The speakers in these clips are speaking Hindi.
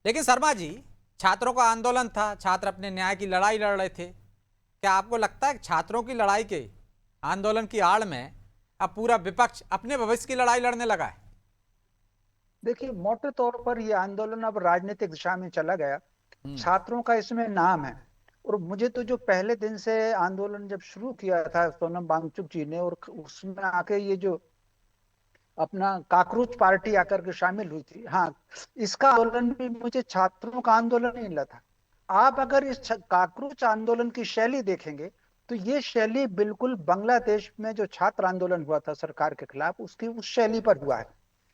लेकिन शर्मा जी, छात्रों का आंदोलन था, छात्र अपने न्याय की लड़ाई लड़ रहे थे। क्या आपको लगता है कि छात्रों की लड़ाई के आंदोलन की आड़ में अब पूरा विपक्ष अपने भविष्य की लड़ाई लड़ने लगा है? देखिए, मोटे तौर पर यह आंदोलन अब राजनीतिक दिशा में चला गया। हम्म। छात्रों का इसमें नाम है। और मुझे तो जो पहले दिन से आंदोलन जब शुरू किया था सोनम वांगचुक जी ने, और उसमें आके ये जो अपना काकरोच पार्टी आकर के शामिल हुई थी, हाँ, इसका आंदोलन भी मुझे छात्रों का आंदोलन नहीं लगा। आप अगर इस काकरोच आंदोलन की शैली देखेंगे तो ये शैली बिल्कुल बांग्लादेश में जो छात्र आंदोलन हुआ था सरकार के खिलाफ, उसकी उस शैली पर हुआ है।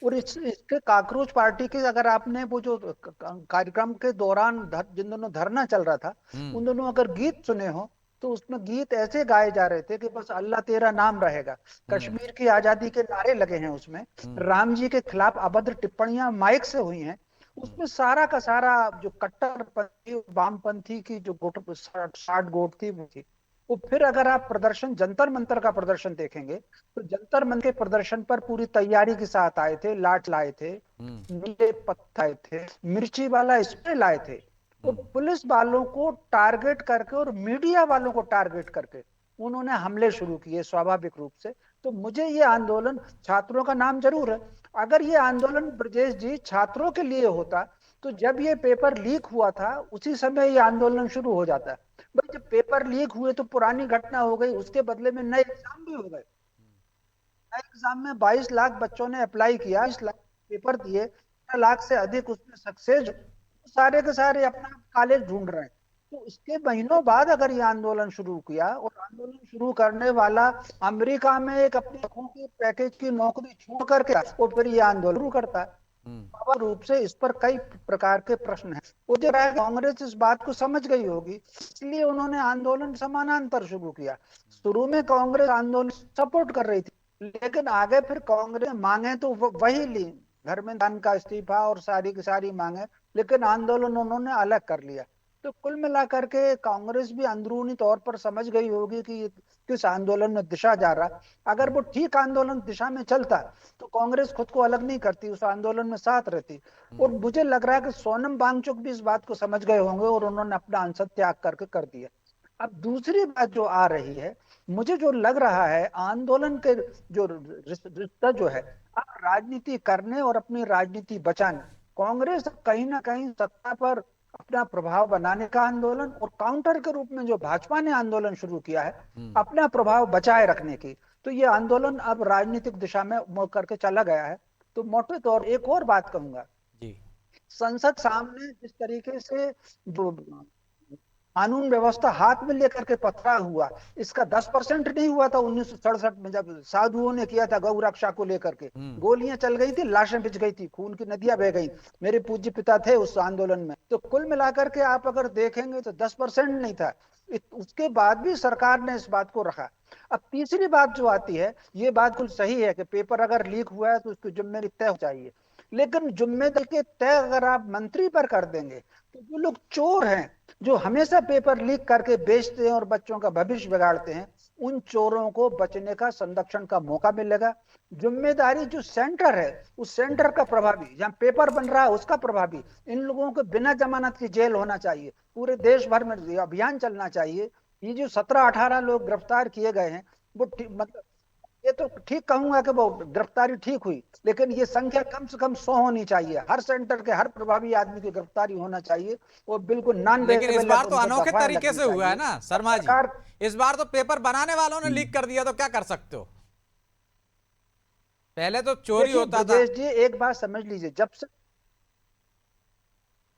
और इसके काकरोच पार्टी के अगर आपने वो जो कार्यक्रम के दौरान जिन दोनों धरना चल रहा था, हम्म। उन दोनों अगर गीत सुने हो तो उसमें गीत ऐसे गाए जा रहे थे कि बस अल्लाह तेरा नाम रहेगा। हम्म। कश्मीर की आजादी के नारे लगे हैं उसमें। हम्म। राम जी के खिलाफ अभद्र टिप्पणियां माइक से हुई हैं। हम्म। उसमें सारा का सारा जो कट्टरपंथी वामपंथी की जो साठ गोट थी वो थी। वो फिर अगर आप प्रदर्शन जंतर मंतर का प्रदर्शन देखेंगे तो जंतर मंतर के प्रदर्शन पर पूरी तैयारी के साथ आए थे, लाठ लाए थे, हम्म। नीले पत्थर आए थे, मिर्ची वाला स्प्रे लाए थे। और हम्म। पुलिस वालों को टारगेट करके और मीडिया वालों को टारगेट करके उन्होंने हमले शुरू किए स्वाभाविक रूप से। तो मुझे ये आंदोलन, छात्रों का नाम जरूर है, अगर ये आंदोलन ब्रजेश जी छात्रों के लिए होता तो जब ये पेपर लीक हुआ था उसी समय ये आंदोलन शुरू हो जाता। भाई, जब पेपर लीक हुए तो पुरानी घटना हो गई, उसके बदले में नए एग्जाम भी हो गए। नए एग्जाम में 22 लाख बच्चों ने अप्लाई किया, 20 लाख पेपर दिए, 15 लाख से अधिक उसमें सक्सेस, सारे के सारे अपना कॉलेज ढूंढ रहे हैं। तो इसके महीनों बाद अगर ये आंदोलन शुरू किया, और आंदोलन शुरू करने वाला अमेरिका में एक अपनी आंखों के पैकेज की नौकरी छोड़ करके वो फिर ये आंदोलन शुरू करता है। हम्म। स्वाभाविक रूप से इस पर कई प्रकार के प्रश्न हैं। मुझे लगता है कि कांग्रेस इस बात को समझ गई होगी, इसलिए उन्होंने आंदोलन समानांतर शुरू किया। शुरू में कांग्रेस आंदोलन सपोर्ट कर रही थी, लेकिन आगे फिर कांग्रेस ने मांगे तो वही ली, धर्मेंद्र का इस्तीफा और सारी की सारी मांगे, लेकिन आंदोलन उन्होंने अलग कर लिया। तो कुल मिलाकर के कांग्रेस भी अंदरूनी तौर पर समझ गई होगी कि ये किस आंदोलन में दिशा जा रहा। अगर वो ठीक आंदोलन दिशा में चलता तो कांग्रेस खुद को अलग नहीं करती, उस आंदोलन में साथ रहती। और हम्म। मुझे लग रहा है कि सोनम वांगचुक भी इस बात को समझ गए होंगे और उन्होंने अपना अंशत त्याग करके कर दिया। अब दूसरी बात जो आ रही है, मुझे जो लग रहा है आंदोलन के जो रिश्ता जो है, अब राजनीति करने और अपनी राजनीति बचाने, कांग्रेस कहीं ना कहीं सत्ता पर अपना प्रभाव बनाने का आंदोलन, और काउंटर के रूप में जो भाजपा ने आंदोलन शुरू किया है हम्म। अपना प्रभाव बचाए रखने की, तो ये आंदोलन अब राजनीतिक दिशा में मुड़ करके चला गया है। तो मोटे तौर एक और बात कहूंगा, जी। संसद सामने जिस तरीके से जो कानून व्यवस्था हाथ में लेकर के पथरा हुआ, इसका 10% नहीं हुआ था 1967 में जब साधुओं ने किया था गौ रक्षा को लेकर के। हम्म। गोलियां चल गई थी, लाशें बिछ गई थी, खून की नदियां बह गई। मेरे पूज्य पिता थे उस आंदोलन में। तो कुल मिलाकर के आप अगर देखेंगे तो 10% नहीं था। उसके बाद भी सरकार ने इस बात को रखा। अब तीसरी बात जो आती है, ये बात कुल सही है कि पेपर अगर लीक हुआ है तो उसकी जिम्मेदारी तय हो चाहिए, लेकिन जिम्मेदारी के तय अगर आप मंत्री पर कर देंगे तो जो लोग चोर हैं, जो हमेशा पेपर लीक करके बेचते हैं और बच्चों का भविष्य बिगाड़ते हैं, उन चोरों को बचने का, संरक्षण का मौका मिलेगा। जिम्मेदारी जो सेंटर है, उस सेंटर का प्रभावी, जहां पेपर बन रहा है उसका प्रभावी, इन लोगों को बिना जमानत की जेल होना चाहिए। पूरे देश भर में अभियान चलना चाहिए। ये जो 17-18 लोग गिरफ्तार किए गए हैं, वो मतलब ये तो ठीक कहूंगा कि वो गिरफ्तारी ठीक हुई, लेकिन ये संख्या कम से कम 100 होनी चाहिए। हर सेंटर के हर प्रभावी आदमी की गिरफ्तारी होना चाहिए, वो बिल्कुल नॉन लेकिन इस बार वेबल तो उन पर अनोखे दफाएं तरीके लगनी से हुआ है चाहिए। ना अब शर्मा जी। सरकार, इस बार तो पेपर बनाने वालों ने लीक कर दिया, तो क्या कर सकते हो? पहले तो चोरी देखिए होता था। ब्रजेश जी एक बात समझ लीजिए, जब से,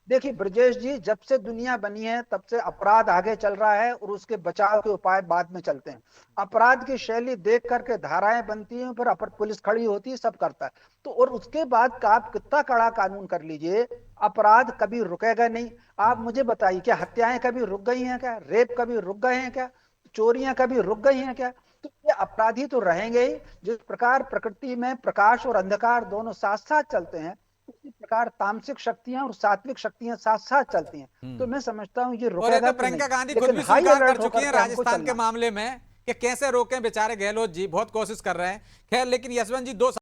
देखिए ब्रजेश जी, जब से दुनिया बनी है तब से अपराध आगे चल रहा है और उसके बचाव के उपाय बाद में चलते हैं। अपराध की शैली देख करके धाराएं बनती हैं, फिर अपर पुलिस खड़ी होती है, सब करता है। तो और उसके बाद का आप कितना कड़ा कानून कर लीजिए, अपराध कभी रुकेगा नहीं। आप मुझे बताइए, क्या हत्याएं कभी रुक गई हैं? क्या रेप कभी रुक गए हैं? क्या चोरियां कभी रुक गई हैं? क्या? तो ये अपराधी तो रहेंगे ही। जिस प्रकार प्रकृति में प्रकाश और अंधकार दोनों साथ साथ चलते हैं, उसी प्रकार तामसिक शक्तियां और सात्विक शक्तियां साथ साथ चलती हैं। तो हम्म। मैं समझता हूं ये और ये रुकेगा तो तो नहीं, प्रियंका गांधी खुद लेकिन भी हाई स्वीकार कर अलर्ट चुकी होकर हैं के हमको राजस्थान के चलना है। मामले में कि कैसे रोकें। बेचारे गहलोत जी बहुत कोशिश कर रहे हैं। खैर, लेकिन यशवंत जी, दो